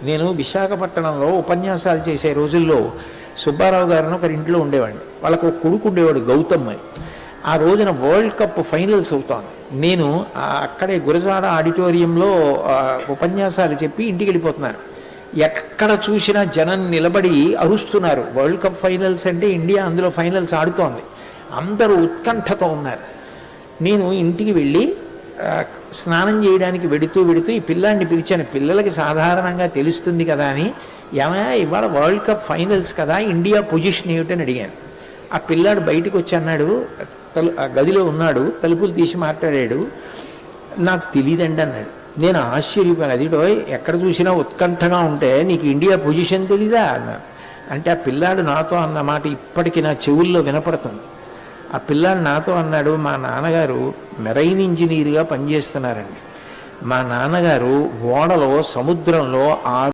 నేను విశాఖపట్నంలో ఉపన్యాసాలు చేసే రోజుల్లో సుబ్బారావు గారిని ఒకరి ఇంట్లో ఉండేవాడిని. వాళ్ళకు ఒక కొడుకు ఉండేవాడు, గౌతమ్ అని. ఆ రోజున వరల్డ్ కప్ ఫైనల్స్ అవుతాను. నేను అక్కడే గురజాడ ఆడిటోరియంలో ఉపన్యాసాలు చెప్పి ఇంటికి వెళ్ళిపోతున్నాను. ఎక్కడ చూసినా జనం నిలబడి అరుస్తున్నారు. వరల్డ్ కప్ ఫైనల్స్ అంటే ఇండియా అందులో ఫైనల్స్ ఆడుతోంది. అందరూ ఉత్కంఠతో ఉన్నారు. నేను ఇంటికి వెళ్ళి స్నానం చేయడానికి వెడుతూ ఈ పిల్లాడిని పిలిచాను. పిల్లలకి సాధారణంగా తెలుస్తుంది కదా అని, ఏమైనా ఇవాళ వరల్డ్ కప్ ఫైనల్స్ కదా, ఇండియా పొజిషన్ ఏమిటని అడిగాను. ఆ పిల్లాడు బయటకు వచ్చి అన్నాడు, గదిలో ఉన్నాడు, తలుపులు తీసి మాట్లాడాడు, నాకు తెలియదండి అన్నాడు. నేను ఆశ్చర్యపోయాను. అదిటో ఎక్కడ చూసినా ఉత్కంఠగా ఉంటే నీకు ఇండియా పొజిషన్ తెలీదా అన్నాడు. అంటే ఆ పిల్లాడు నాతో అన్నమాట ఇప్పటికీ నా చెవుల్లో వినపడుతుంది. ఆ పిల్లాడు నాతో అన్నాడు, మా నాన్నగారు మెరైన్ ఇంజనీర్గా పనిచేస్తున్నారండి. మా నాన్నగారు ఓడలో సముద్రంలో